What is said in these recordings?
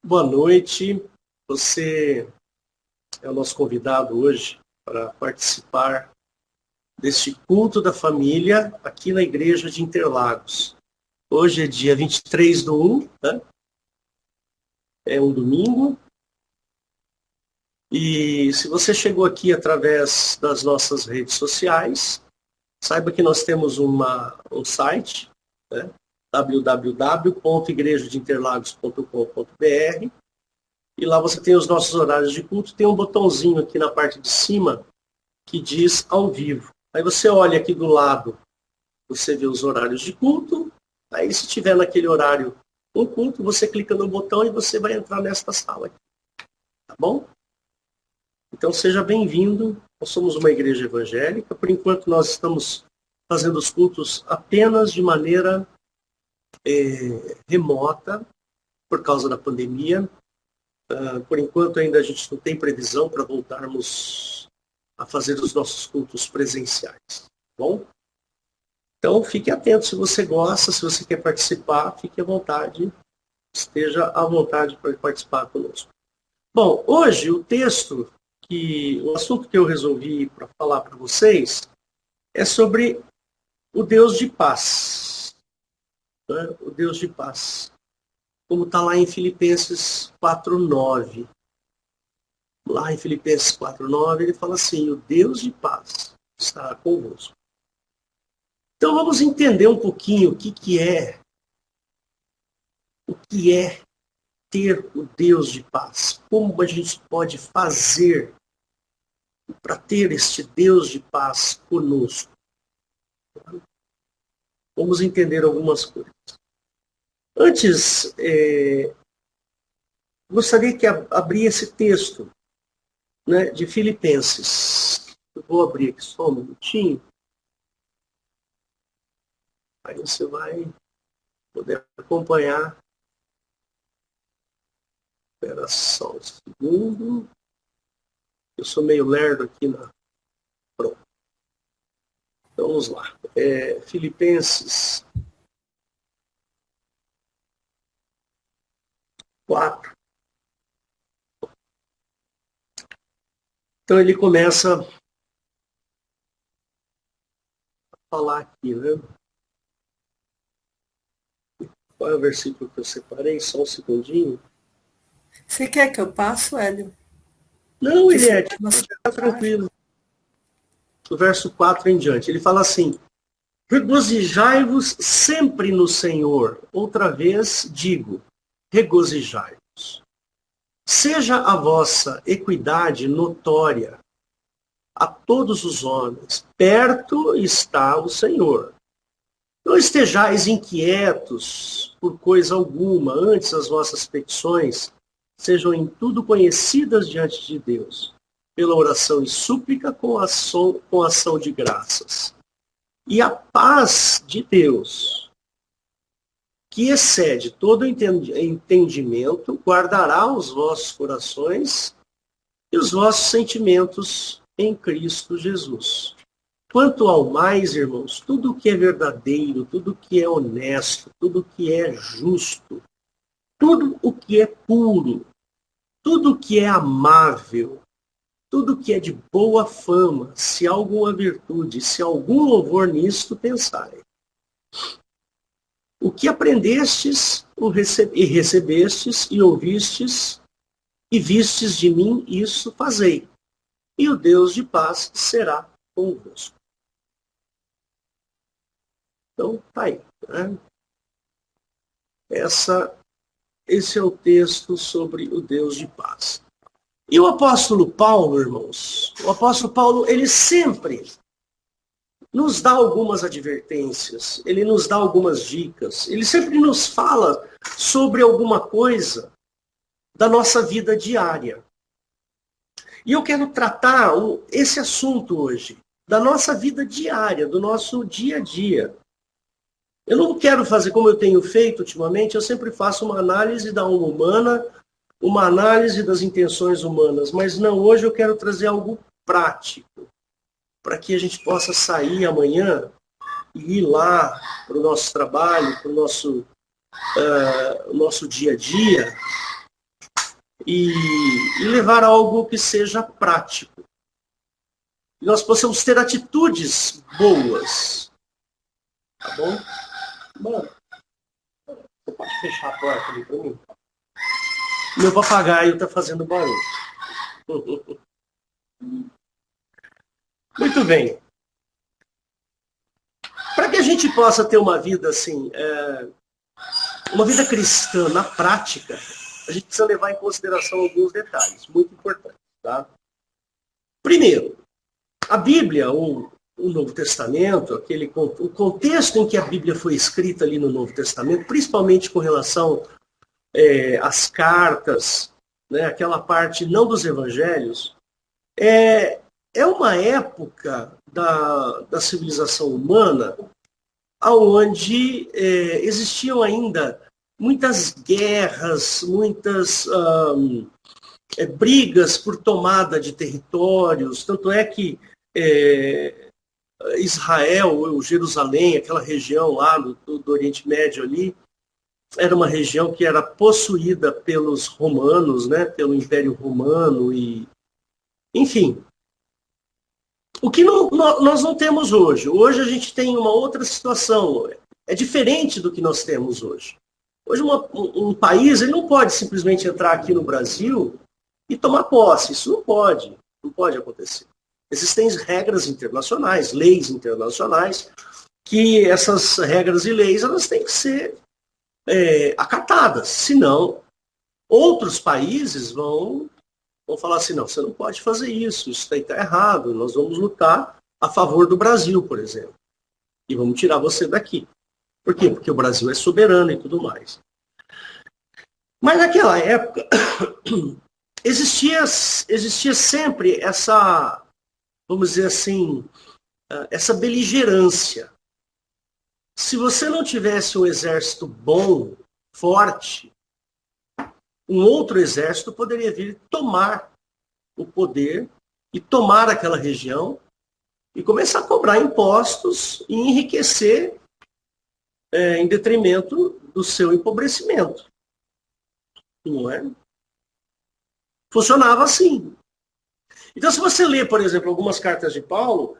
Boa noite. Você é o nosso convidado hoje para participar deste culto da família aqui na Igreja de Interlagos. Hoje é dia 23/1, né? É um domingo. E se você chegou aqui através das nossas redes sociais, saiba que nós temos um site, né? www.igrejadeinterlagos.com.br. E lá você tem os nossos horários de culto. Tem um botãozinho aqui na parte de cima que diz ao vivo. Aí você olha aqui do lado, você vê os horários de culto. Aí se tiver naquele horário um culto, você clica no botão e você vai entrar nesta sala aqui. Tá bom? Então seja bem-vindo. Nós somos uma igreja evangélica. Por enquanto nós estamos fazendo os cultos apenas de maneira remota, por causa da pandemia. Por enquanto ainda a gente não tem previsão para voltarmos a fazer os nossos cultos presenciais. Tá bom? Então fique atento, se você gosta, se você quer participar, fique à vontade, esteja à vontade para participar conosco. Bom, hoje o assunto que eu resolvi para falar para vocês é sobre o Deus de paz. Né? O Deus de paz. Como está lá em Filipenses 4:9. Lá em Filipenses 4:9 ele fala assim: o Deus de paz está convosco. Então vamos entender um pouquinho o que é ter o Deus de paz. Como a gente pode fazer para ter este Deus de paz conosco. Vamos entender algumas coisas. Antes, gostaria que abrir esse texto, né, de Filipenses. Eu vou abrir aqui só um minutinho. Aí você vai poder acompanhar. Espera só um segundo. Eu sou meio lerdo aqui na... Pronto. Então vamos lá. Filipenses 4. Então ele começa a falar aqui, né? Qual é o versículo que eu separei? Só um segundinho. Você quer que eu passe, Hélio? Não, Que ele você tá tranquilo. Do verso 4 em diante. Ele fala assim: regozijai-vos sempre no Senhor. Outra vez digo, regozijai-vos. Seja a vossa equidade notória a todos os homens. Perto está o Senhor. Não estejais inquietos por coisa alguma, antes as vossas petições sejam em tudo conhecidas diante de Deus, pela oração e súplica com ação de graças. E a paz de Deus, que excede todo entendimento, guardará os vossos corações e os vossos sentimentos em Cristo Jesus. Quanto ao mais, irmãos, tudo que é verdadeiro, tudo que é honesto, tudo que é justo, tudo o que é puro, tudo que é amável, tudo que é de boa fama, se há alguma virtude, se há algum louvor nisto, pensai. O que aprendestes e recebestes e ouvistes e vistes de mim, isso fazei. E o Deus de paz será convosco. Então, tá aí. Né? Esse é o texto sobre o Deus de paz. E o apóstolo Paulo, irmãos, ele sempre nos dá algumas advertências, ele nos dá algumas dicas, ele sempre nos fala sobre alguma coisa da nossa vida diária. E eu quero tratar esse assunto hoje, da nossa vida diária, do nosso dia a dia. Eu não quero fazer como eu tenho feito ultimamente, eu sempre faço uma análise da alma humana, uma análise das intenções humanas, mas não, hoje eu quero trazer algo prático, para que a gente possa sair amanhã e ir lá para o nosso trabalho, para o nosso dia a dia, e, e levar algo que seja prático. E nós possamos ter atitudes boas. Tá bom? Mano, você pode fechar a porta ali para mim? Meu papagaio está fazendo barulho. Muito bem. Para que a gente possa ter uma vida assim, uma vida cristã na prática, a gente precisa levar em consideração alguns detalhes muito importantes. Tá? Primeiro, a Bíblia, ou o Novo Testamento, o contexto em que a Bíblia foi escrita ali no Novo Testamento, principalmente com relação às cartas, né, aquela parte não dos evangelhos, é uma época da civilização humana onde existiam ainda muitas guerras, muitas brigas por tomada de territórios. Tanto é que Israel, ou Jerusalém, aquela região lá do Oriente Médio ali, era uma região que era possuída pelos romanos, né, pelo Império Romano, e enfim. O que nós não temos hoje. Hoje a gente tem uma outra situação. É diferente do que nós temos hoje. Hoje um país ele não pode simplesmente entrar aqui no Brasil e tomar posse. Isso não pode. Não pode acontecer. Existem regras internacionais, leis internacionais, que essas regras e leis elas têm que ser acatadas. Senão, outros países vão falar assim, não, você não pode fazer isso está errado, nós vamos lutar a favor do Brasil, por exemplo. E vamos tirar você daqui. Por quê? Porque o Brasil é soberano e tudo mais. Mas naquela época, existia sempre essa, vamos dizer assim, essa beligerância. Se você não tivesse um exército bom, forte, um outro exército poderia vir tomar o poder e tomar aquela região e começar a cobrar impostos e enriquecer em detrimento do seu empobrecimento. Não é? Funcionava assim. Então, se você lê, por exemplo, algumas cartas de Paulo,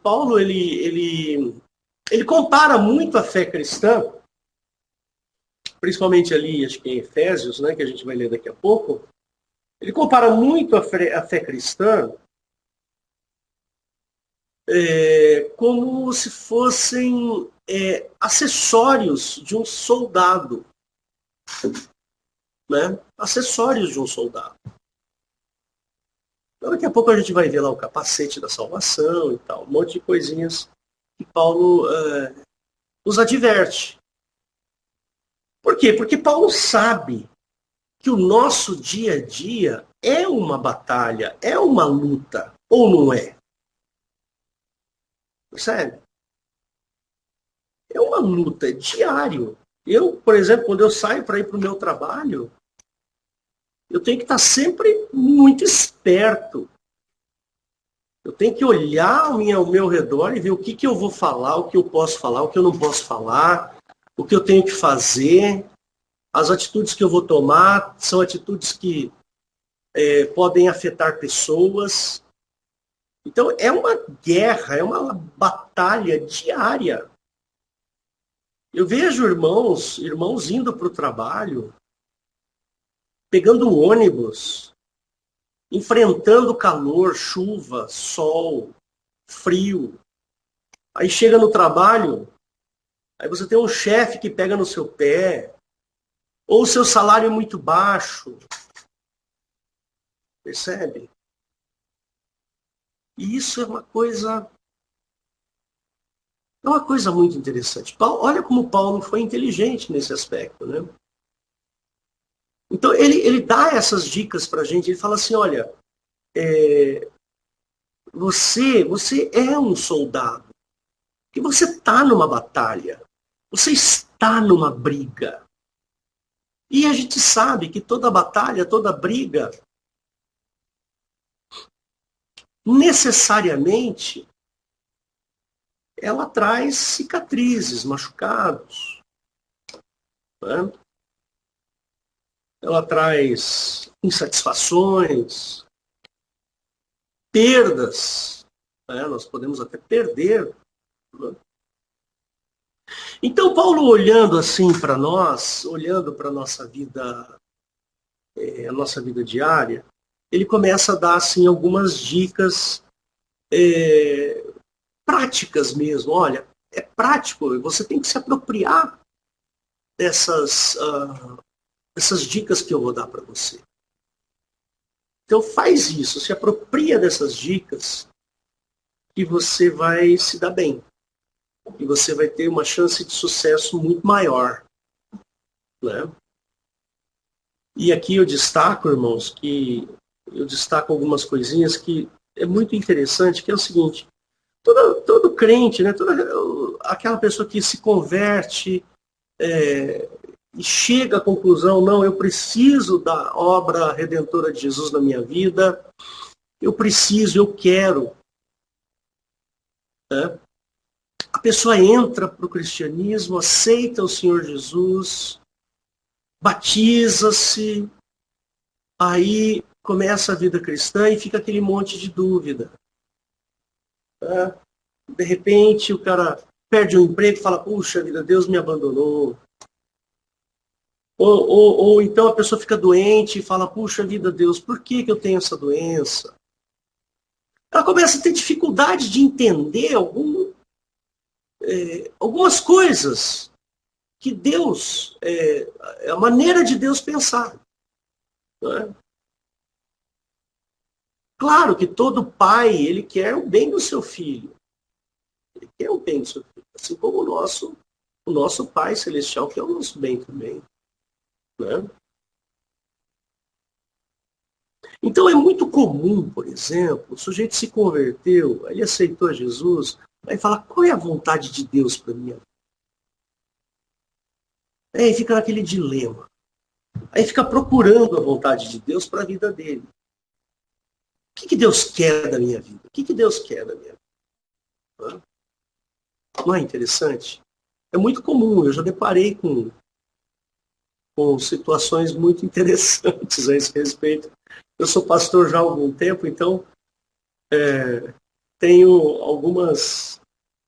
Paulo compara muito a fé cristã, principalmente ali, acho que em Efésios, né, que a gente vai ler daqui a pouco, ele compara muito a fé cristã como se fossem acessórios de um soldado. Né? Acessórios de um soldado. Então, daqui a pouco a gente vai ver lá o capacete da salvação e tal, um monte de coisinhas que Paulo nos adverte. Por quê? Porque Paulo sabe que o nosso dia a dia é uma batalha, é uma luta, ou não é? Percebe? É uma luta, é diário. Eu, por exemplo, quando eu saio para ir para o meu trabalho, eu tenho que estar sempre muito esperto. Eu tenho que olhar ao meu redor e ver o que eu vou falar, o que eu posso falar, o que eu não posso falar, o que eu tenho que fazer. As atitudes que eu vou tomar são atitudes que podem afetar pessoas. Então, é uma guerra, é uma batalha diária. Eu vejo irmãos indo para o trabalho, pegando ônibus, enfrentando calor, chuva, sol, frio. Aí chega no trabalho, aí você tem um chefe que pega no seu pé, ou o seu salário é muito baixo. Percebe? E isso é uma coisa muito interessante. Olha como Paulo foi inteligente nesse aspecto, né? Então ele dá essas dicas para a gente. Ele fala assim, olha, você é um soldado, que você está numa batalha, você está numa briga. E a gente sabe que toda batalha, toda briga, necessariamente, ela traz cicatrizes, machucados. Né? ela traz insatisfações, perdas, né? Nós podemos até perder. Né? Então, Paulo, olhando assim para nós, olhando para a nossa vida diária, ele começa a dar assim, algumas dicas práticas mesmo. Olha, é prático, você tem que se apropriar dessas dicas que eu vou dar para você. Então faz isso, se apropria dessas dicas e você vai se dar bem. E você vai ter uma chance de sucesso muito maior. Né? E aqui eu destaco, irmãos, eu destaco algumas coisinhas que é muito interessante, que é o seguinte, todo crente, né, toda aquela pessoa que se converte e chega à conclusão, não, eu preciso da obra redentora de Jesus na minha vida, eu preciso, eu quero. Né? A pessoa entra para o cristianismo, aceita o Senhor Jesus, batiza-se, aí começa a vida cristã e fica aquele monte de dúvida. Né? De repente o cara perde o emprego e fala, puxa vida, Deus me abandonou. Ou então a pessoa fica doente e fala, puxa vida, Deus, por que eu tenho essa doença? Ela começa a ter dificuldade de entender algumas coisas que Deus, a maneira de Deus pensar. Né? Claro que todo pai, ele quer o bem do seu filho. Ele quer o bem do seu filho. Assim como o nosso Pai Celestial quer o nosso bem também. Né? Então é muito comum, por exemplo, o sujeito se converteu, ele aceitou Jesus, aí fala, qual é a vontade de Deus para mim? Aí fica naquele dilema. Aí fica procurando a vontade de Deus para a vida dele. O que Deus quer da minha vida? O que Deus quer da minha vida? Não é interessante? É muito comum, eu já deparei com situações muito interessantes a esse respeito. Eu sou pastor já há algum tempo, então tenho algumas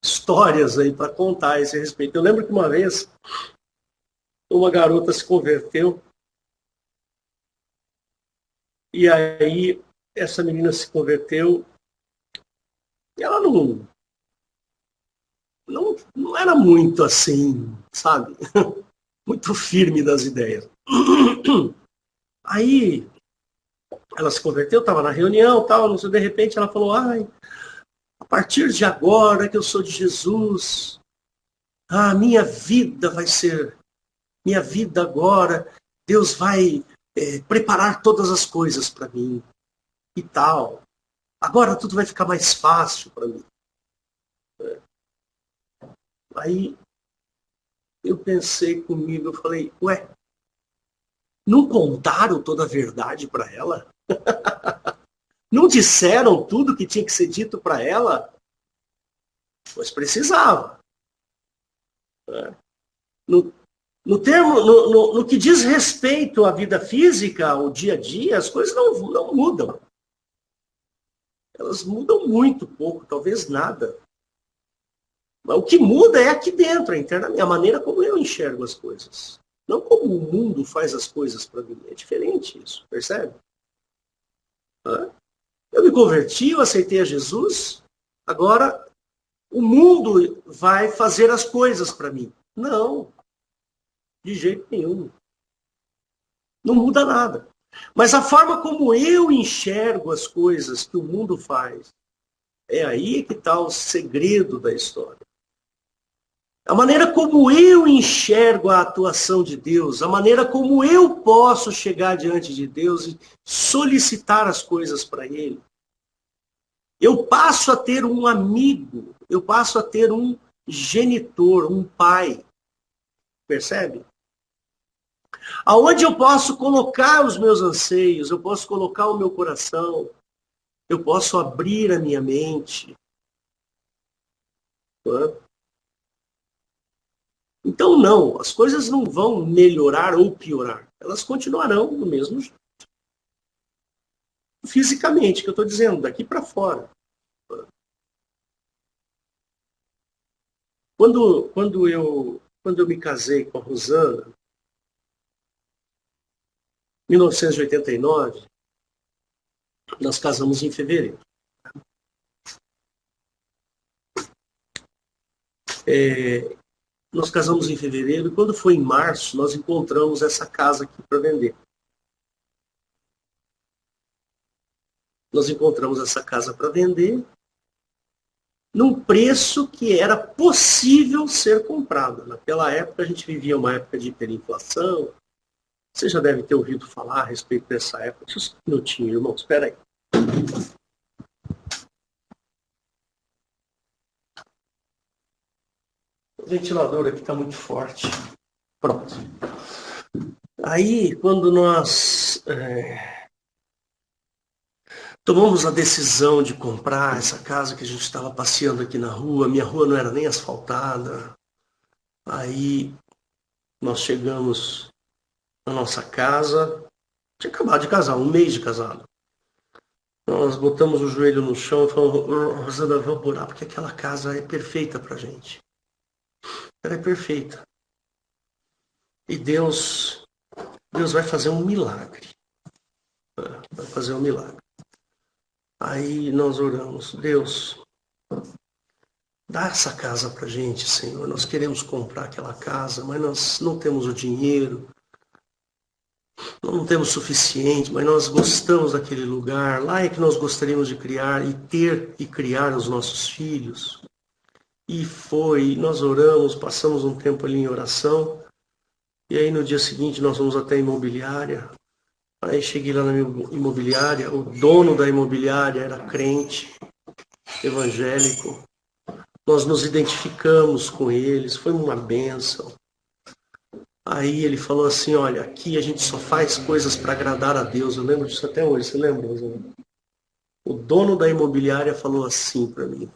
histórias aí para contar a esse respeito. Eu lembro que uma vez uma garota se converteu e aí essa menina se converteu e ela não era muito assim, sabe? Muito firme das ideias. Aí ela se converteu, estava na reunião, tal, não sei, de repente ela falou, ai, a partir de agora que eu sou de Jesus, a minha vida vai ser, minha vida agora, Deus vai preparar todas as coisas para mim e tal. Agora tudo vai ficar mais fácil para mim. Aí eu pensei comigo, eu falei, ué, não contaram toda a verdade para ela? Não disseram tudo que tinha que ser dito para ela? Pois precisava. No, no que diz respeito à vida física, ao dia a dia, as coisas não mudam. Elas mudam muito pouco, talvez nada. Mas o que muda é aqui dentro, a maneira como eu enxergo as coisas. Não como o mundo faz as coisas para mim. É diferente isso, percebe? Eu me converti, eu aceitei a Jesus, agora o mundo vai fazer as coisas para mim. Não, de jeito nenhum. Não muda nada. Mas a forma como eu enxergo as coisas que o mundo faz, é aí que está o segredo da história. A maneira como eu enxergo a atuação de Deus, a maneira como eu posso chegar diante de Deus e solicitar as coisas para Ele. Eu passo a ter um amigo, eu passo a ter um genitor, um pai. Percebe? Aonde eu posso colocar os meus anseios, eu posso colocar o meu coração, eu posso abrir a minha mente. Então, não, as coisas não vão melhorar ou piorar. Elas continuarão do mesmo jeito. Fisicamente, que eu estou dizendo, daqui para fora. Quando eu me casei com a Rosana, em 1989, nós casamos em fevereiro. Nós casamos em fevereiro e quando foi em março, nós encontramos essa casa aqui para vender. Nós encontramos essa casa para vender num preço que era possível ser comprado. Naquela época, a gente vivia uma época de hiperinflação. Você já deve ter ouvido falar a respeito dessa época. Deixa eu um minutinho, irmão. Espera aí. O ventilador aqui está muito forte. Pronto. Aí, quando nós tomamos a decisão de comprar essa casa que a gente estava passeando aqui na rua, minha rua não era nem asfaltada. Aí nós chegamos na nossa casa, tinha acabado de casar, um mês de casado. Nós botamos o joelho no chão e falamos, Rosana, vamos orar, porque aquela casa é perfeita pra gente. Ela é perfeita. E Deus vai fazer um milagre. Vai fazer um milagre. Aí nós oramos, Deus, dá essa casa pra gente, Senhor. Nós queremos comprar aquela casa, mas nós não temos o dinheiro. Não temos suficiente, mas nós gostamos daquele lugar. Lá é que nós gostaríamos de criar e ter e criar os nossos filhos. E nós oramos, passamos um tempo ali em oração. E aí no dia seguinte nós fomos até a imobiliária. Aí cheguei lá na imobiliária, o dono da imobiliária era crente, evangélico. Nós nos identificamos com eles, foi uma bênção. Aí ele falou assim, olha, aqui a gente só faz coisas para agradar a Deus. Eu lembro disso até hoje, você lembra, Rosana? O dono da imobiliária falou assim para mim.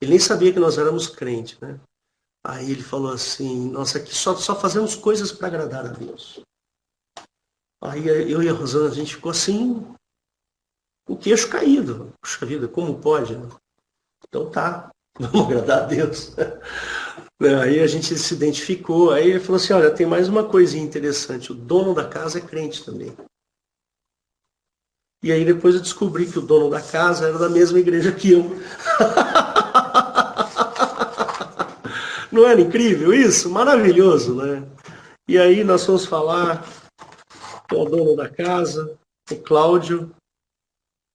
Ele nem sabia que nós éramos crentes, né? Aí ele falou assim, nossa, aqui só fazemos coisas para agradar a Deus. Aí eu e a Rosana, a gente ficou assim, o queixo caído. Puxa vida, como pode? Né? Então tá, vamos agradar a Deus. Aí a gente se identificou, aí ele falou assim, olha, tem mais uma coisinha interessante, o dono da casa é crente também. E aí depois eu descobri que o dono da casa era da mesma igreja que eu. Não era incrível isso? Maravilhoso, né? E aí nós fomos falar com o dono da casa, o Cláudio.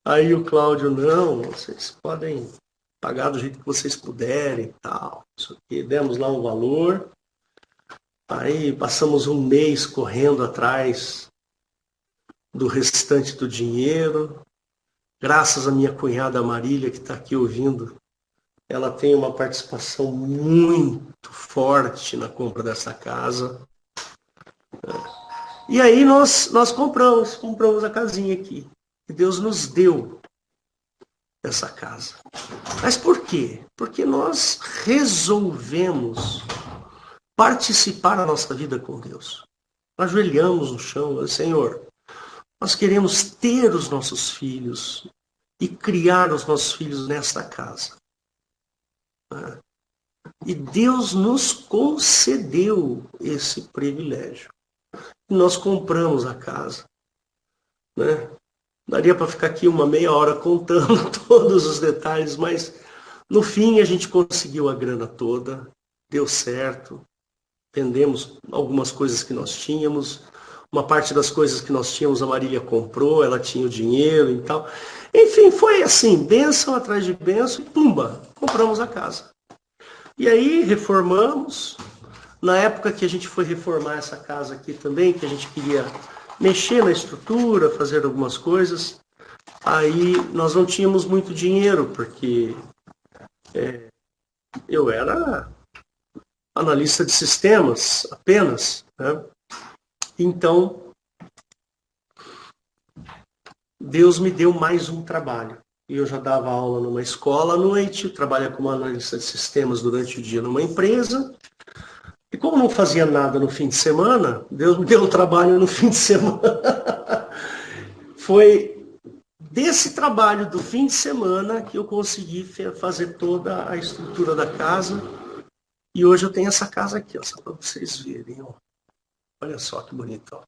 Aí o Cláudio, não, vocês podem pagar do jeito que vocês puderem e tal. Isso aqui. Demos lá um valor. Aí passamos um mês correndo atrás do restante do dinheiro. Graças à minha cunhada Marília, que está aqui ouvindo, ela tem uma participação muito forte na compra dessa casa. E aí nós compramos a casinha aqui. E Deus nos deu essa casa. Mas por quê? Porque nós resolvemos participar da nossa vida com Deus. Ajoelhamos no chão, Senhor, nós queremos ter os nossos filhos e criar os nossos filhos nesta casa. E Deus nos concedeu esse privilégio. E nós compramos a casa. Né? Daria para ficar aqui uma meia hora contando todos os detalhes, mas no fim a gente conseguiu a grana toda, deu certo, vendemos algumas coisas que nós tínhamos, uma parte das coisas que nós tínhamos a Marília comprou, ela tinha o dinheiro e tal. Enfim, foi assim, bênção atrás de bênção, e pumba, compramos a casa. E aí reformamos. Na época que a gente foi reformar essa casa aqui também, que a gente queria mexer na estrutura, fazer algumas coisas, aí nós não tínhamos muito dinheiro, porque eu era analista de sistemas apenas, né? Então, Deus me deu mais um trabalho. E eu já dava aula numa escola à noite, trabalhava como analista de sistemas durante o dia numa empresa. E como não fazia nada no fim de semana, Deus me deu um trabalho no fim de semana. Foi desse trabalho do fim de semana que eu consegui fazer toda a estrutura da casa. E hoje eu tenho essa casa aqui, ó, só para vocês verem. Ó. Olha só que bonito.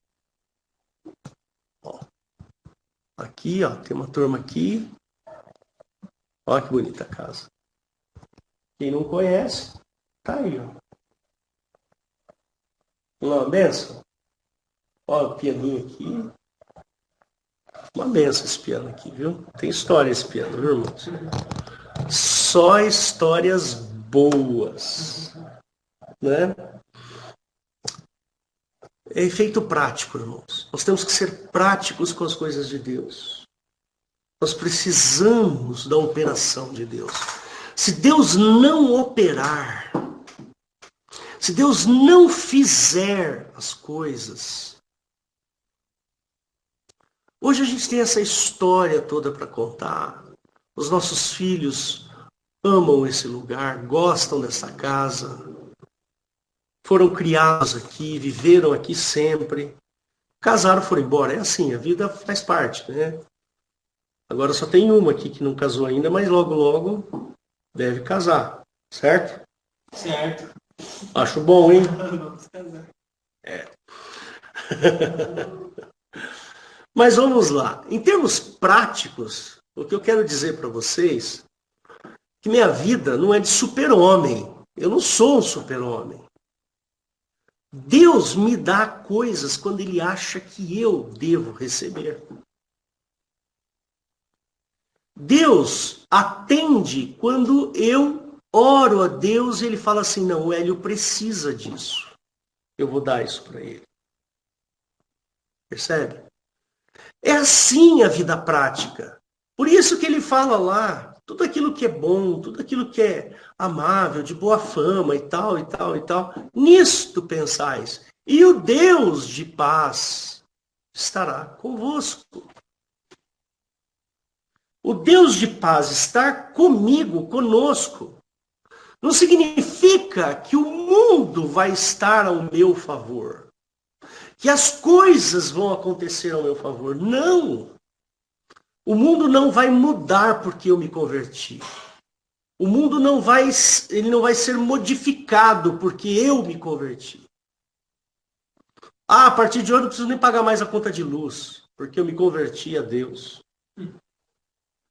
Ó. Aqui, ó, tem uma turma aqui. Olha que bonita a casa. Quem não conhece, tá aí, ó. Uma benção. Olha o pianinho aqui. Uma benção esse piano aqui, viu? Tem história esse piano, viu, irmãos? Só histórias boas, né? É efeito prático, irmãos. Nós temos que ser práticos com as coisas de Deus. Nós precisamos da operação de Deus. Se Deus não operar, se Deus não fizer as coisas... Hoje a gente tem essa história toda para contar. Os nossos filhos amam esse lugar, gostam dessa casa. Foram criados aqui, viveram aqui sempre. Casaram, foram embora. É assim, a vida faz parte, né? Agora só tem uma aqui que não casou ainda, mas logo, logo deve casar. Certo? Certo. Acho bom, hein? Vamos casar. É. Mas vamos lá. Em termos práticos, o que eu quero dizer para vocês é que minha vida não é de super-homem. Eu não sou um super-homem. Deus me dá coisas quando Ele acha que eu devo receber. Deus atende quando eu oro a Deus e Ele fala assim, não, o Hélio precisa disso. Eu vou dar isso para ele. Percebe? É assim a vida prática. Por isso que ele fala lá, tudo aquilo que é bom, tudo aquilo que é amável, de boa fama e tal, e tal, e tal, nisto pensais. E o Deus de paz estará convosco. O Deus de paz estar comigo, conosco, não significa que o mundo vai estar ao meu favor. Que as coisas vão acontecer ao meu favor. Não! O mundo não vai mudar porque eu me converti. O mundo não vai ser modificado porque eu me converti. Ah, a partir de hoje eu não preciso nem pagar mais a conta de luz, porque eu me converti a Deus.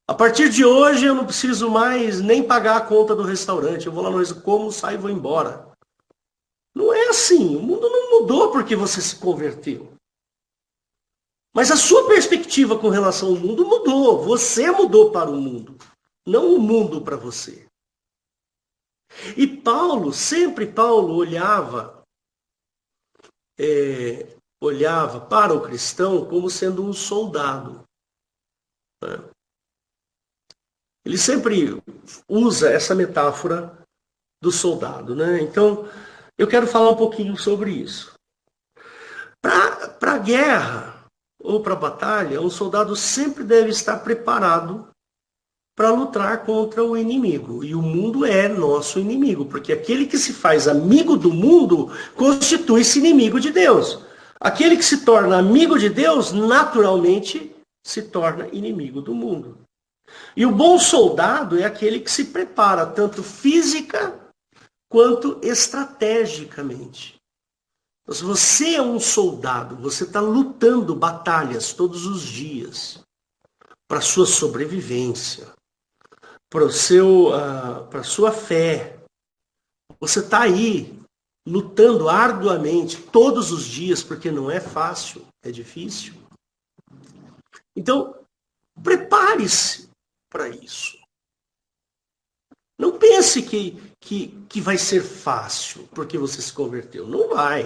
A partir de hoje eu não preciso mais nem pagar a conta do restaurante. Eu vou lá no restaurante, como, saio e vou embora. Não é assim. O mundo não mudou porque você se converteu. Mas a sua perspectiva com relação ao mundo mudou. Você mudou para o mundo, não o mundo para você. E Paulo, sempre Paulo olhava para o cristão como sendo um soldado. Ele sempre usa essa metáfora do soldado, né? Então, eu quero falar um pouquinho sobre isso. Para a guerra ou para a batalha, um soldado sempre deve estar preparado para lutar contra o inimigo. E o mundo é nosso inimigo, porque aquele que se faz amigo do mundo constitui-se inimigo de Deus. Aquele que se torna amigo de Deus, naturalmente, se torna inimigo do mundo. E o bom soldado é aquele que se prepara tanto física quanto estrategicamente. Então, se você é um soldado, você está lutando batalhas todos os dias para a sua sobrevivência, para a sua fé. Você está aí lutando arduamente todos os dias, porque não é fácil, é difícil. Então, prepare-se para isso. Não pense que vai ser fácil porque você se converteu. Não vai.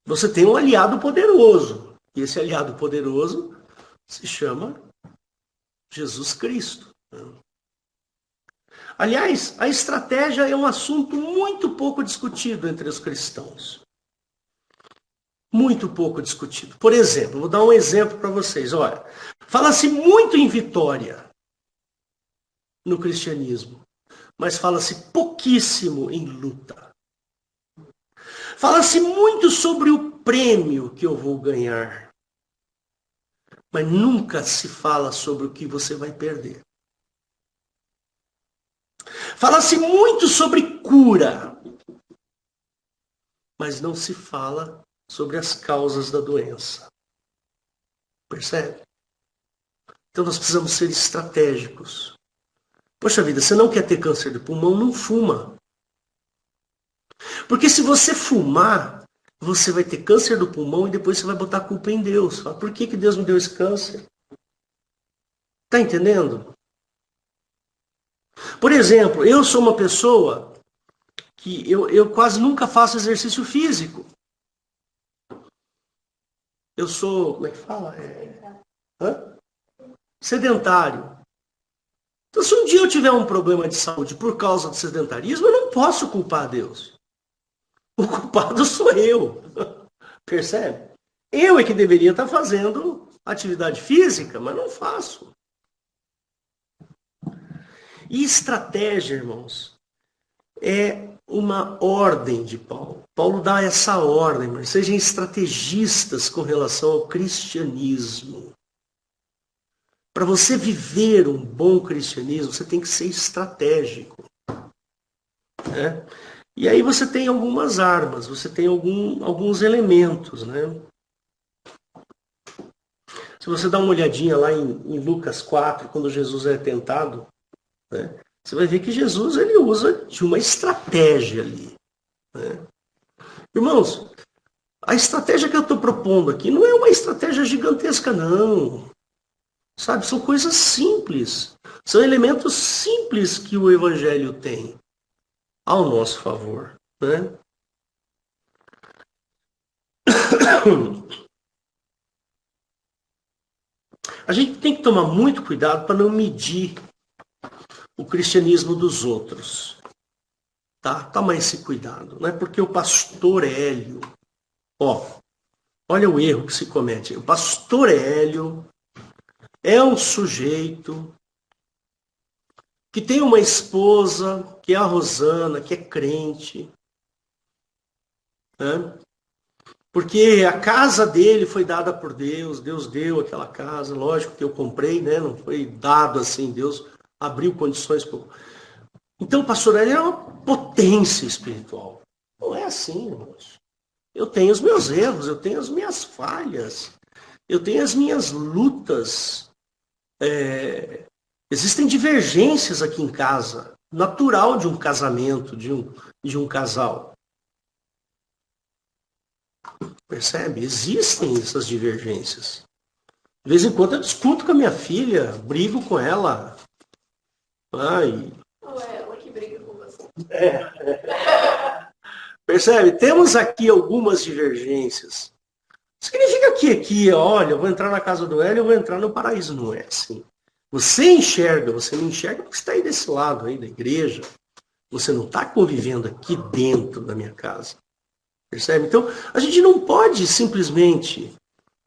Você tem um aliado poderoso. E esse aliado poderoso se chama Jesus Cristo. Aliás, a estratégia é um assunto muito pouco discutido entre os cristãos. Muito pouco discutido. Por exemplo, vou dar um exemplo para vocês. Olha, fala-se muito em vitória no cristianismo. mas fala-se pouquíssimo em luta. Fala-se muito sobre o prêmio que eu vou ganhar, mas nunca se fala sobre o que você vai perder. Fala-se muito sobre cura, mas não se fala sobre as causas da doença. Percebe? Então nós precisamos ser estratégicos. Poxa vida, você não quer ter câncer de pulmão? Não fuma. Porque se você fumar, você vai ter câncer do pulmão e depois você vai botar a culpa em Deus. Fala, por que Deus me deu esse câncer? Tá entendendo? Por exemplo, eu sou uma pessoa que eu quase nunca faço exercício físico. Eu sou, como é que fala? Sedentário. Então, se um dia eu tiver um problema de saúde por causa do sedentarismo, eu não posso culpar Deus. O culpado sou eu. Percebe? Eu é que deveria estar fazendo atividade física, mas não faço. E estratégia, irmãos, é uma ordem de Paulo. Paulo dá essa ordem, mas sejam estrategistas com relação ao cristianismo. Para você viver um bom cristianismo, você tem que ser estratégico. Né? E aí você tem algumas armas, você tem alguns elementos. Né? Se você dá uma olhadinha lá em Lucas 4, quando Jesus é tentado, né? Você vai ver que Jesus ele usa de uma estratégia ali. Né? Irmãos, a estratégia que eu estou propondo aqui não é uma estratégia gigantesca, não. Sabe, são coisas simples. São elementos simples que o Evangelho tem ao nosso favor. Né? A gente tem que tomar muito cuidado para não medir o cristianismo dos outros. Tá? Toma esse cuidado. Não é porque o pastor Hélio... olha o erro que se comete. O pastor Hélio é um sujeito que tem uma esposa, que é a Rosana, que é crente. Né? Porque a casa dele foi dada por Deus, Deus deu aquela casa, lógico que eu comprei, né? Não foi dado assim, Deus abriu condições para... Então o pastor Hélio é uma potência espiritual. Não é assim, irmãos. Eu tenho os meus erros, eu tenho as minhas falhas, eu tenho as minhas lutas. Existem divergências aqui em casa, natural de um casamento, de um casal. Percebe? Existem essas divergências. De vez em quando eu discuto com a minha filha, brigo com ela. Ou é ela que briga com você? Percebe? Temos aqui algumas divergências. Significa que aqui, olha, eu vou entrar na casa do Hélio, eu vou entrar no paraíso. Não é assim. Você enxerga, você não enxerga porque você está aí desse lado aí da igreja. Você não está convivendo aqui dentro da minha casa. Percebe? Então, a gente não pode simplesmente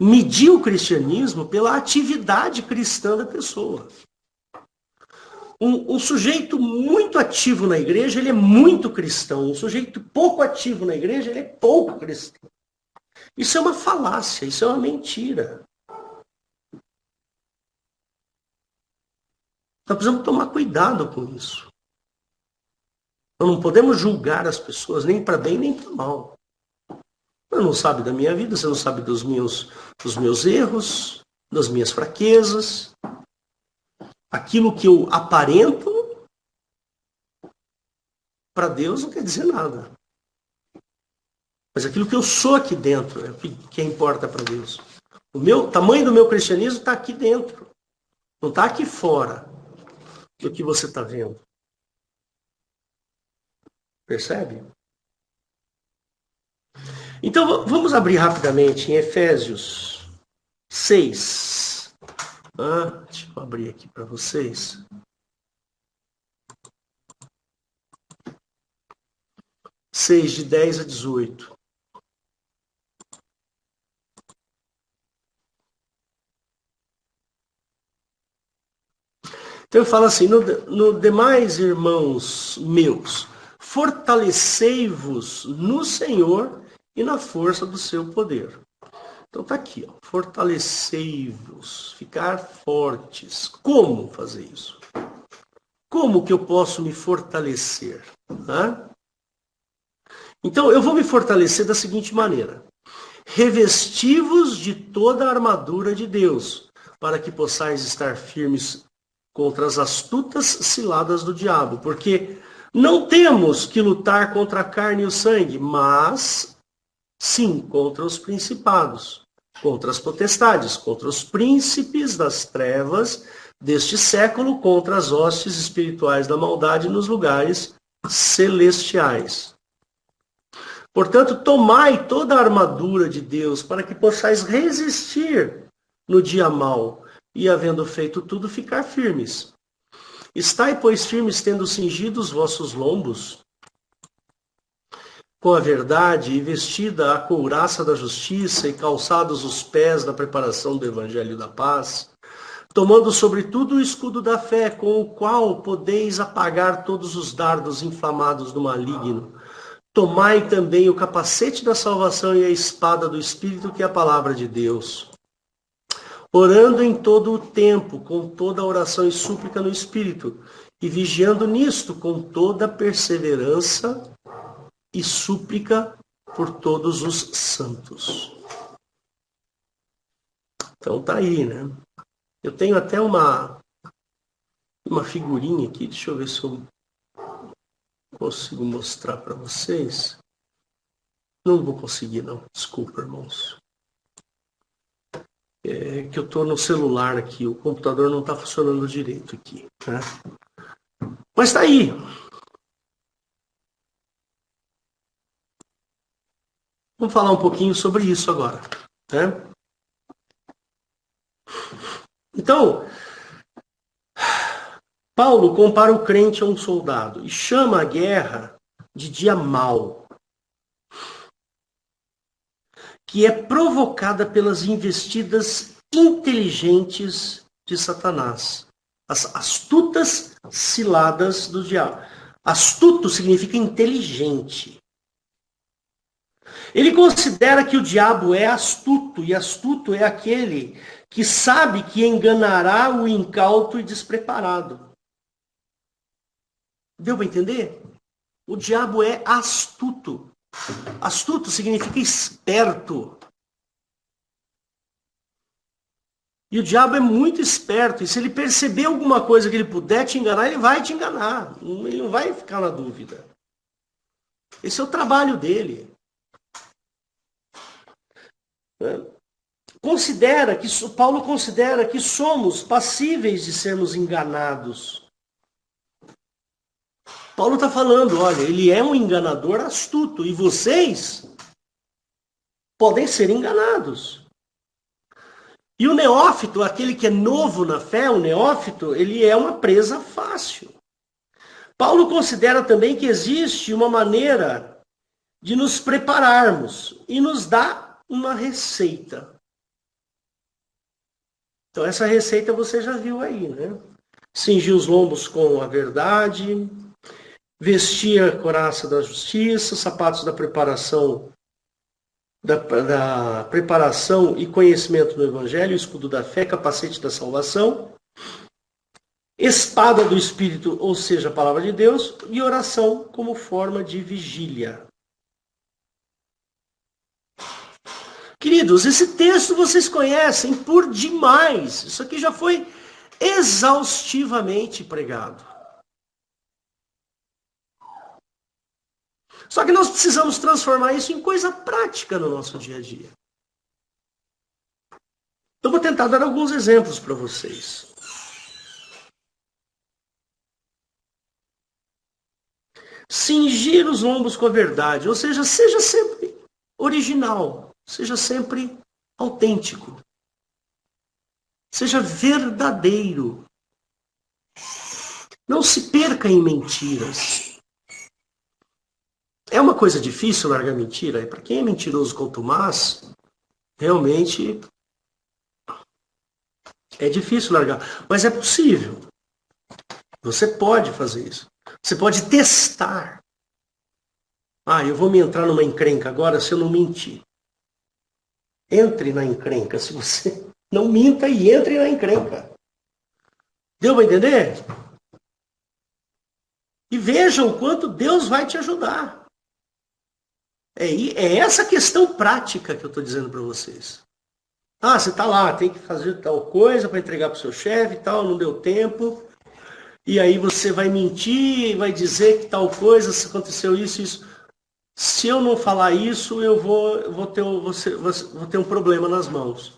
medir o cristianismo pela atividade cristã da pessoa. Um sujeito muito ativo na igreja, ele é muito cristão. Um sujeito pouco ativo na igreja, ele é pouco cristão. Isso é uma falácia, isso é uma mentira. Nós precisamos tomar cuidado com isso. Nós não podemos julgar as pessoas, nem para bem, nem para mal. Você não sabe da minha vida, você não sabe dos meus erros, das minhas fraquezas. Aquilo que eu aparento, para Deus não quer dizer nada. Mas aquilo que eu sou aqui dentro é o que importa para Deus. O tamanho do meu cristianismo está aqui dentro. Não está aqui fora do que você está vendo. Percebe? Então vamos abrir rapidamente em Efésios 6. Deixa eu abrir aqui para vocês. 6, de 10 a 18. Então ele fala assim, no demais, irmãos meus, fortalecei-vos no Senhor e na força do seu poder. Então tá aqui, ó, fortalecei-vos, ficar fortes. Como fazer isso? Como que eu posso me fortalecer? Tá? Então eu vou me fortalecer da seguinte maneira. Revesti-vos de toda a armadura de Deus, para que possais estar firmes contra as astutas ciladas do diabo. Porque não temos que lutar contra a carne e o sangue, mas sim contra os principados, contra as potestades, contra os príncipes das trevas deste século, contra as hostes espirituais da maldade nos lugares celestiais. Portanto, tomai toda a armadura de Deus para que possais resistir no dia mau e, havendo feito tudo, ficar firmes. Estai, pois, firmes, tendo cingido os vossos lombos com a verdade e vestida a couraça da justiça e calçados os pés da preparação do evangelho da paz, tomando sobretudo o escudo da fé, com o qual podeis apagar todos os dardos inflamados do maligno. Tomai também o capacete da salvação e a espada do Espírito, que é a palavra de Deus. Orando em todo o tempo, com toda a oração e súplica no Espírito, e vigiando nisto com toda perseverança e súplica por todos os santos. Então tá aí, né? Eu tenho até uma figurinha aqui, deixa eu ver se eu consigo mostrar para vocês. Não vou conseguir, não. Desculpa, irmãos. É que eu estou no celular aqui, o computador não está funcionando direito aqui, né? Mas está aí. Vamos falar um pouquinho sobre isso agora, né? Então, Paulo compara o crente a um soldado e chama a guerra de dia mau, que é provocada pelas investidas inteligentes de Satanás, as astutas ciladas do diabo. Astuto significa inteligente. Ele considera que o diabo é astuto, e astuto é aquele que sabe que enganará o incauto e despreparado. Deu para entender? O diabo é astuto. Astuto significa esperto. E o diabo é muito esperto. E se ele perceber alguma coisa que ele puder te enganar, ele vai te enganar. Ele não vai ficar na dúvida. Esse é o trabalho dele. Paulo considera que somos passíveis de sermos enganados. Paulo está falando, olha, ele é um enganador astuto e vocês podem ser enganados. E o neófito, aquele que é novo na fé, o neófito, ele é uma presa fácil. Paulo considera também que existe uma maneira de nos prepararmos e nos dá uma receita. Então essa receita você já viu aí, né? Cingir os lombos com a verdade, vestir a couraça da justiça, sapatos da preparação, da preparação e conhecimento do Evangelho, escudo da fé, capacete da salvação, espada do Espírito, ou seja, a palavra de Deus, e oração como forma de vigília. Queridos, esse texto vocês conhecem por demais. Isso aqui já foi exaustivamente pregado. Só que nós precisamos transformar isso em coisa prática no nosso dia a dia. Então vou tentar dar alguns exemplos para vocês. Cingir os lombos com a verdade, ou seja sempre original, seja sempre autêntico, seja verdadeiro. Não se perca em mentiras. É uma coisa difícil largar mentira. E para quem é mentiroso contumaz, realmente é difícil largar. Mas é possível. Você pode fazer isso. Você pode testar. Eu vou me entrar numa encrenca agora se eu não mentir. Entre na encrenca. Se você não minta e entre na encrenca. Deu para entender? E vejam o quanto Deus vai te ajudar. É essa questão prática que eu estou dizendo para vocês. Você está lá, tem que fazer tal coisa para entregar para o seu chefe e tal, não deu tempo. E aí você vai mentir, vai dizer que tal coisa, se aconteceu isso, isso. Se eu não falar isso, eu vou ter um problema nas mãos.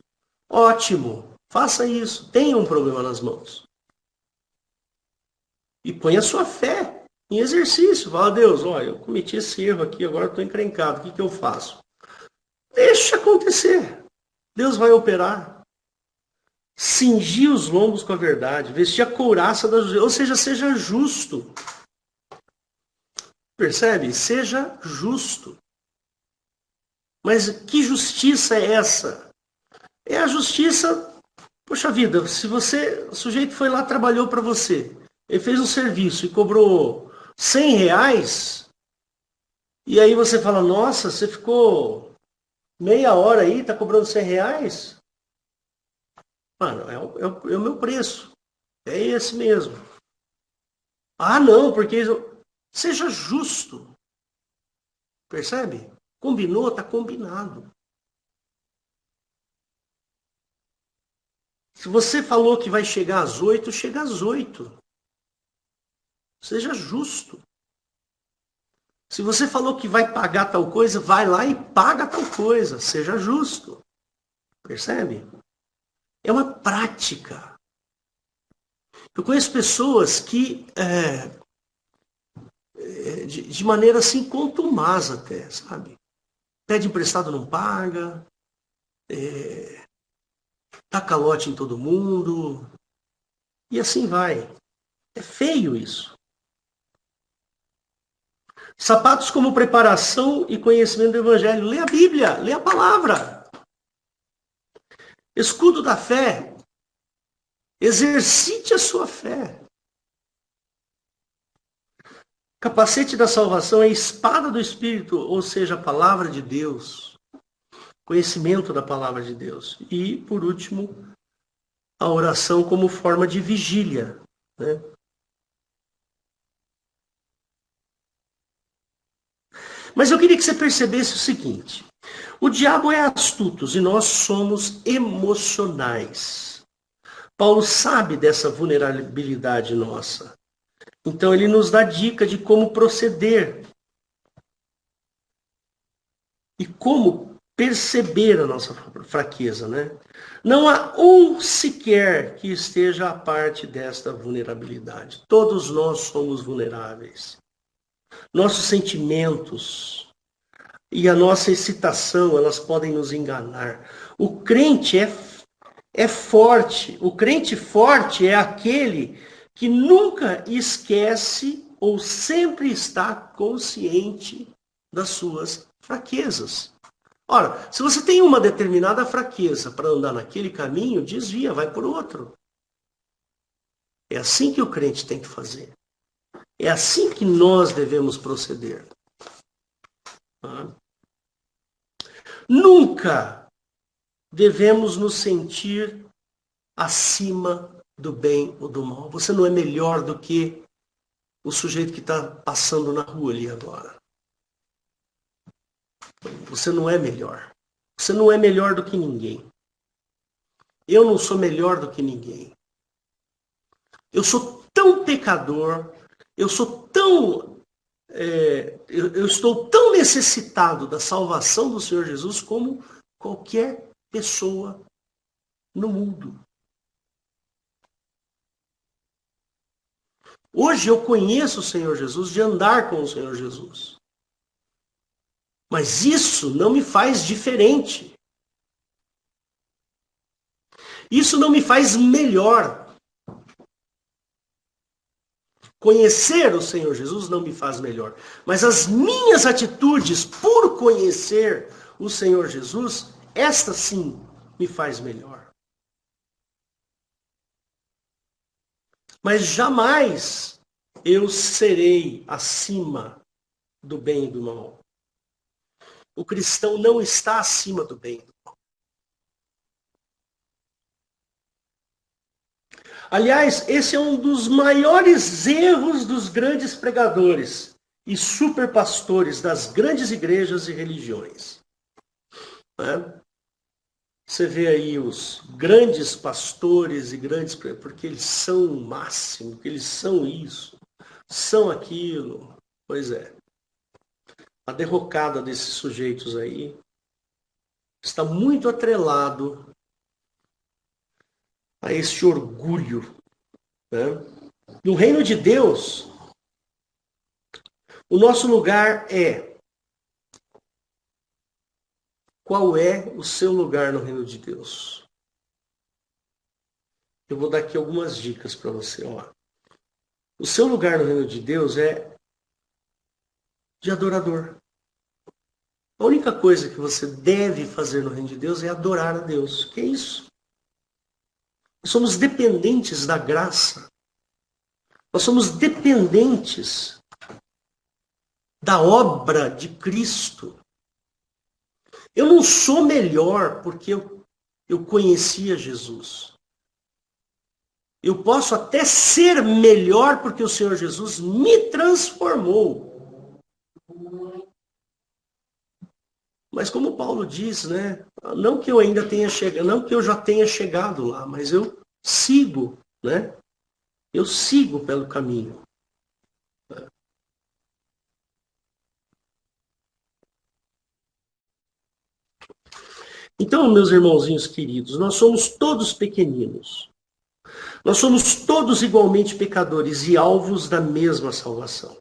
Ótimo, faça isso, tenha um problema nas mãos. E ponha a sua fé em exercício. Fala, Deus, eu cometi esse erro aqui, agora eu estou encrencado, o que eu faço? Deixa acontecer. Deus vai operar. Cingir os lombos com a verdade, vestir a couraça da justiça, ou seja, seja justo. Percebe? Seja justo. Mas que justiça é essa? É a justiça, poxa vida, se o sujeito foi lá, trabalhou para você, ele fez um serviço e cobrou R$100, e aí você fala, nossa, você ficou meia hora aí, tá cobrando R$100? Mano, é o meu preço. É esse mesmo. Não, porque seja justo. Percebe? Combinou, tá combinado. Se você falou que vai chegar às 8, chega às 8. Seja justo. Se você falou que vai pagar tal coisa, vai lá e paga tal coisa. Seja justo. Percebe? É uma prática. Eu conheço pessoas que, de maneira assim, contumaz até, sabe? Pede emprestado, não paga. Dá calote em todo mundo. E assim vai. É feio isso. Sapatos como preparação e conhecimento do Evangelho. Lê a Bíblia, lê a palavra. Escudo da fé. Exercite a sua fé. Capacete da salvação é a espada do Espírito, ou seja, a palavra de Deus. Conhecimento da palavra de Deus. E, por último, a oração como forma de vigília, né? Mas eu queria que você percebesse o seguinte. O diabo é astuto e nós somos emocionais. Paulo sabe dessa vulnerabilidade nossa. Então ele nos dá dica de como proceder. E como perceber a nossa fraqueza, né? Não há um sequer que esteja à parte desta vulnerabilidade. Todos nós somos vulneráveis. Nossos sentimentos e a nossa excitação, elas podem nos enganar. O crente é forte. O crente forte é aquele que nunca esquece ou sempre está consciente das suas fraquezas. Ora, se você tem uma determinada fraqueza para andar naquele caminho, desvia, vai por outro. É assim que o crente tem que fazer. É assim que nós devemos proceder. Nunca devemos nos sentir acima do bem ou do mal. Você não é melhor do que o sujeito que está passando na rua ali agora. Você não é melhor. Você não é melhor do que ninguém. Eu não sou melhor do que ninguém. Eu sou tão pecador, eu sou tão... eu estou tão necessitado da salvação do Senhor Jesus como qualquer pessoa no mundo. Hoje eu conheço o Senhor Jesus de andar com o Senhor Jesus. Mas isso não me faz diferente. Isso não me faz melhor. Conhecer o Senhor Jesus não me faz melhor. Mas as minhas atitudes por conhecer o Senhor Jesus, esta sim me faz melhor. Mas jamais eu serei acima do bem e do mal. O cristão não está acima do bem e do mal. Aliás, esse é um dos maiores erros dos grandes pregadores e superpastores das grandes igrejas e religiões. Né? Você vê aí os grandes pastores e grandes... Porque eles são o máximo, porque eles são isso, são aquilo. Pois é. A derrocada desses sujeitos aí está muito atrelado a esse orgulho. Né? No reino de Deus, o nosso lugar é... Qual é o seu lugar no reino de Deus? Eu vou dar aqui algumas dicas para você. Ó. O seu lugar no reino de Deus é de adorador. A única coisa que você deve fazer no reino de Deus é adorar a Deus. Que é isso? Nós somos dependentes da graça. Nós somos dependentes da obra de Cristo. Eu não sou melhor porque eu conhecia Jesus. Eu posso até ser melhor porque o Senhor Jesus me transformou. Mas como Paulo diz, né? Não que eu ainda tenha chegado, não que eu já tenha chegado lá, mas eu sigo, né? Eu sigo pelo caminho. Então, meus irmãozinhos queridos, nós somos todos pequeninos. Nós somos todos igualmente pecadores e alvos da mesma salvação.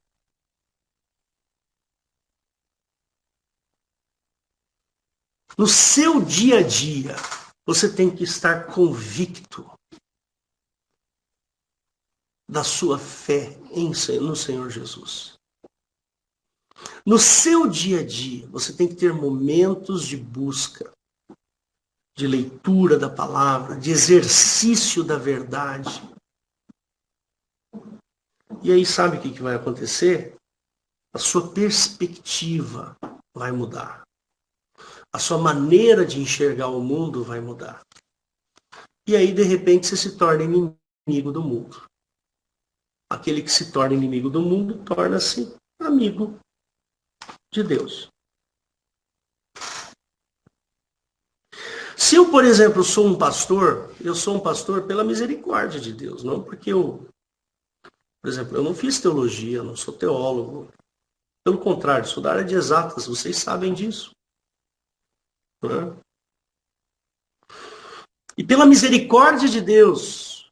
No seu dia a dia, você tem que estar convicto da sua fé no Senhor Jesus. No seu dia a dia, você tem que ter momentos de busca, de leitura da palavra, de exercício da verdade. E aí sabe o que vai acontecer? A sua perspectiva vai mudar. A sua maneira de enxergar o mundo vai mudar. E aí, de repente, você se torna inimigo do mundo. Aquele que se torna inimigo do mundo torna-se amigo de Deus. Se eu, por exemplo, sou um pastor, eu sou um pastor pela misericórdia de Deus, não porque por exemplo, eu não fiz teologia, eu não sou teólogo. Pelo contrário, sou da área de exatas, vocês sabem disso. Né? E pela misericórdia de Deus,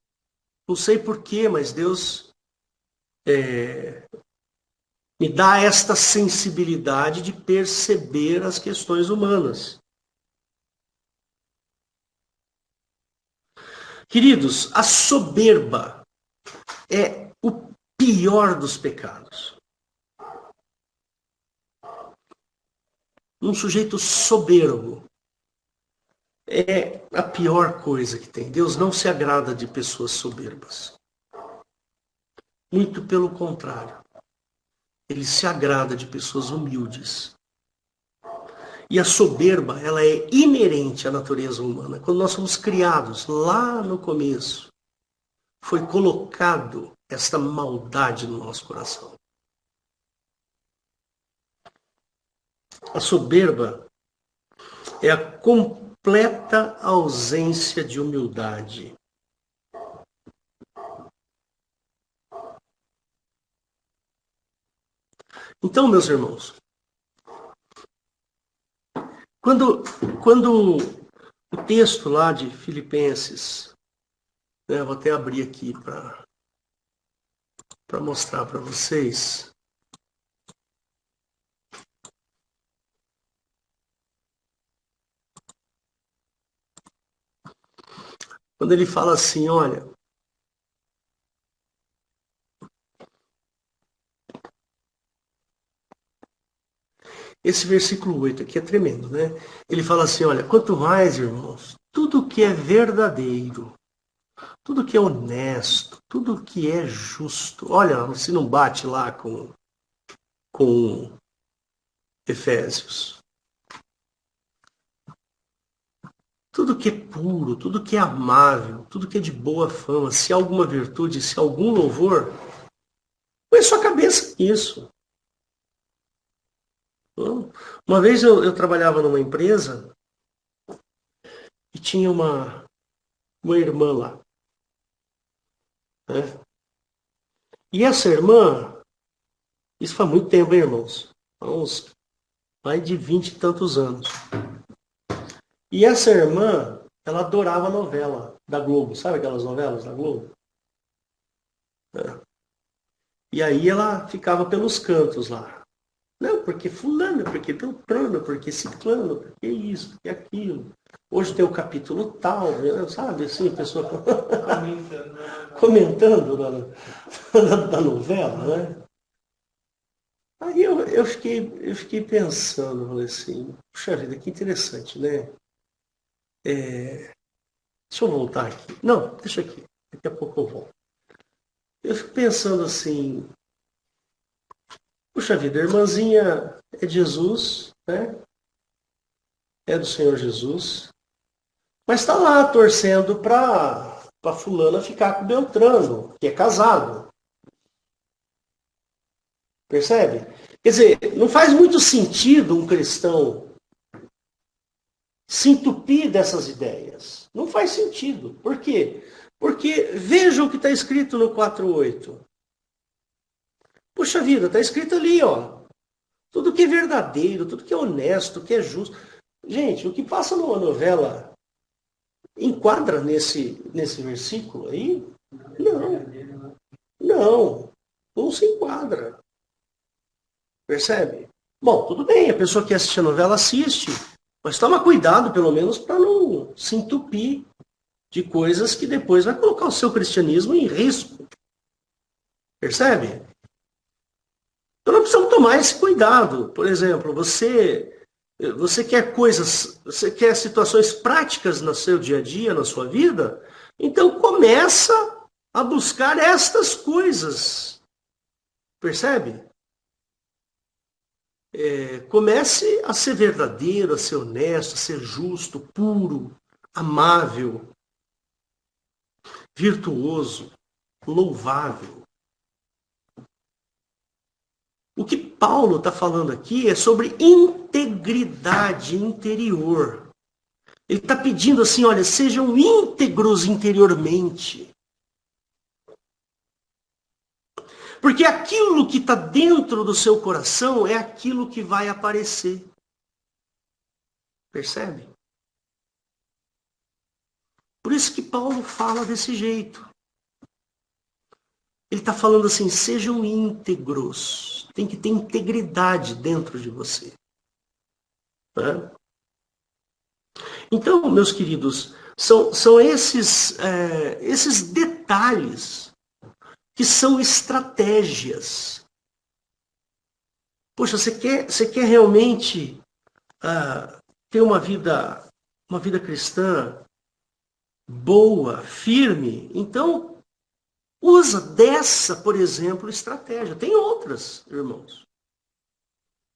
não sei porquê, mas Deus me dá esta sensibilidade de perceber as questões humanas. Queridos, a soberba é o pior dos pecados. Um sujeito soberbo é a pior coisa que tem. Deus não se agrada de pessoas soberbas. Muito pelo contrário. Ele se agrada de pessoas humildes. E a soberba, ela é inerente à natureza humana. Quando nós somos criados, lá no começo, foi colocado esta maldade no nosso coração. A soberba é a completa ausência de humildade. Então, meus irmãos, quando o texto lá de Filipenses, né, eu vou até abrir aqui para mostrar para vocês. Quando ele fala assim, olha, esse versículo 8 aqui é tremendo, né? Ele fala assim, olha, quanto mais, irmãos, tudo que é verdadeiro, tudo que é honesto, tudo que é justo. Olha, se não bate lá com Efésios. Tudo que é puro, tudo que é amável, tudo que é de boa fama, se há alguma virtude, se há algum louvor, põe sua cabeça nisso. Uma vez eu trabalhava numa empresa e tinha uma irmã lá. Né? E essa irmã, isso faz muito tempo, hein, irmãos? Há uns mais de 20 e tantos anos. E essa irmã, ela adorava novela da Globo. Sabe aquelas novelas da Globo? É. E aí ela ficava pelos cantos lá. Não, porque fulano, porque Beltrano, porque ciclano, porque isso, porque aquilo. Hoje tem o capítulo tal, sabe? Assim, a pessoa comentando da novela, né? Aí eu fiquei pensando, falei assim, puxa vida, que interessante, né? Deixa eu voltar aqui. Não, deixa aqui. Daqui a pouco eu volto. Eu fico pensando assim, puxa vida, a irmãzinha é de Jesus, né? É do Senhor Jesus. Mas está lá torcendo para fulana ficar com Beltrano, que é casado. Percebe? Quer dizer, não faz muito sentido um cristão se entupir dessas ideias. Não faz sentido. Por quê? Porque veja o que está escrito no 4:8. Puxa vida, está escrito ali, ó. Tudo que é verdadeiro, tudo que é honesto, que é justo. Gente, o que passa numa novela enquadra nesse versículo aí? Não. Não se enquadra. Percebe? Bom, tudo bem, a pessoa que assiste a novela assiste, mas toma cuidado, pelo menos, para não se entupir de coisas que depois vai colocar o seu cristianismo em risco. Percebe? Então nós precisamos tomar esse cuidado. Por exemplo, você quer coisas, você quer situações práticas no seu dia a dia, na sua vida, então começa a buscar estas coisas. Percebe? Comece a ser verdadeiro, a ser honesto, a ser justo, puro, amável, virtuoso, louvável. O que Paulo está falando aqui é sobre integridade interior. Ele está pedindo assim, olha, sejam íntegros interiormente. Porque aquilo que está dentro do seu coração é aquilo que vai aparecer. Percebe? Por isso que Paulo fala desse jeito. Ele está falando assim, sejam íntegros. Tem que ter integridade dentro de você. Né? Então, meus queridos, são esses detalhes que são estratégias. Poxa, você quer realmente ter uma vida cristã boa, firme? Então, usa dessa, por exemplo, estratégia. Tem outras, irmãos.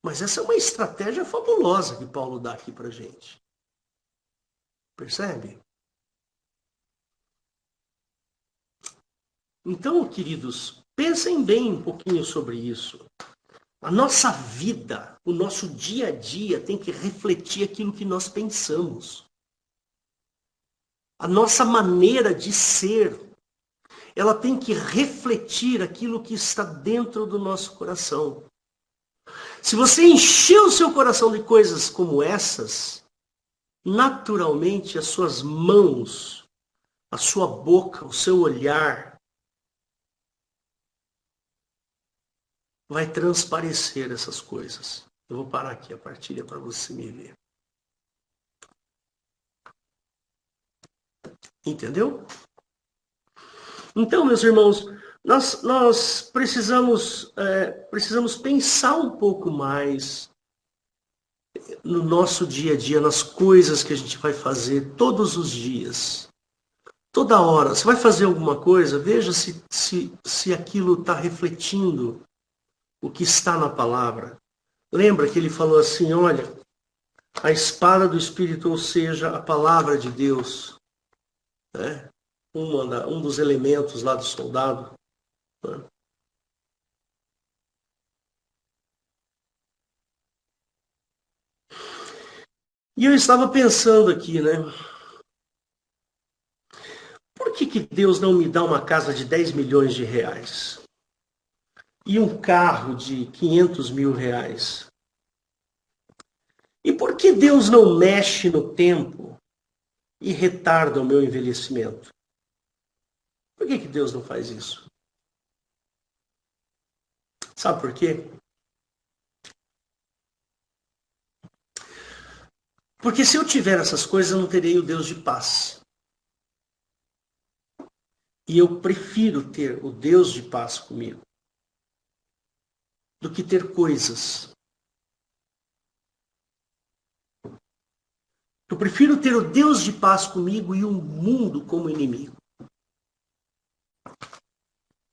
Mas essa é uma estratégia fabulosa que Paulo dá aqui para a gente. Percebe? Então, queridos, pensem bem um pouquinho sobre isso. A nossa vida, o nosso dia a dia tem que refletir aquilo que nós pensamos. A nossa maneira de ser, ela tem que refletir aquilo que está dentro do nosso coração. Se você encher o seu coração de coisas como essas, naturalmente as suas mãos, a sua boca, o seu olhar vai transparecer essas coisas. Eu vou parar aqui a partilha para você me ver. Entendeu? Então, meus irmãos, nós precisamos pensar um pouco mais no nosso dia a dia, nas coisas que a gente vai fazer todos os dias. Toda hora, você vai fazer alguma coisa, veja se aquilo está refletindo o que está na palavra. Lembra que ele falou assim, olha, a espada do Espírito, ou seja, a palavra de Deus, né? Um dos elementos lá do soldado. Né? E eu estava pensando aqui, né? Por que Deus não me dá uma casa de 10 milhões de reais? E um carro de 500 mil reais? E por que Deus não mexe no tempo e retarda o meu envelhecimento? Por que Deus não faz isso? Sabe por quê? Porque se eu tiver essas coisas, eu não terei o Deus de paz. E eu prefiro ter o Deus de paz comigo do que ter coisas. Eu prefiro ter o Deus de paz comigo e o mundo como inimigo.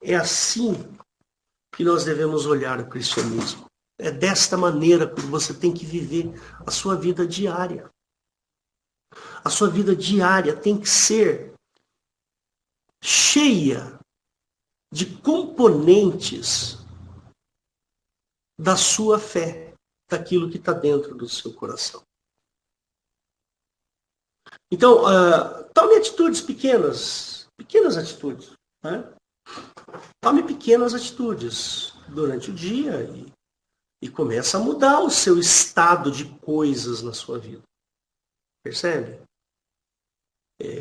É assim que nós devemos olhar o cristianismo. É desta maneira que você tem que viver a sua vida diária. A sua vida diária tem que ser cheia de componentes da sua fé, daquilo que está dentro do seu coração. Então, tome atitudes pequenas atitudes. Né? Tome pequenas atitudes durante o dia e comece a mudar o seu estado de coisas na sua vida. Percebe?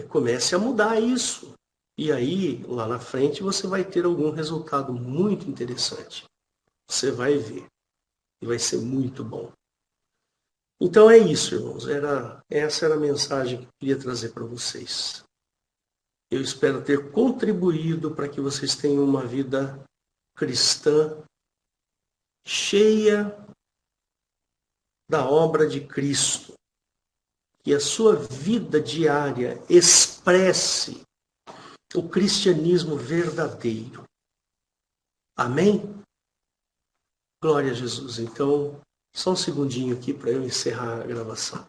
Comece a mudar isso. E aí, lá na frente, você vai ter algum resultado muito interessante. Você vai ver. E vai ser muito bom. Então é isso, irmãos. Essa era a mensagem que eu queria trazer para vocês. Eu espero ter contribuído para que vocês tenham uma vida cristã cheia da obra de Cristo. Que a sua vida diária expresse o cristianismo verdadeiro. Amém? Glória a Jesus. Então, só um segundinho aqui para eu encerrar a gravação.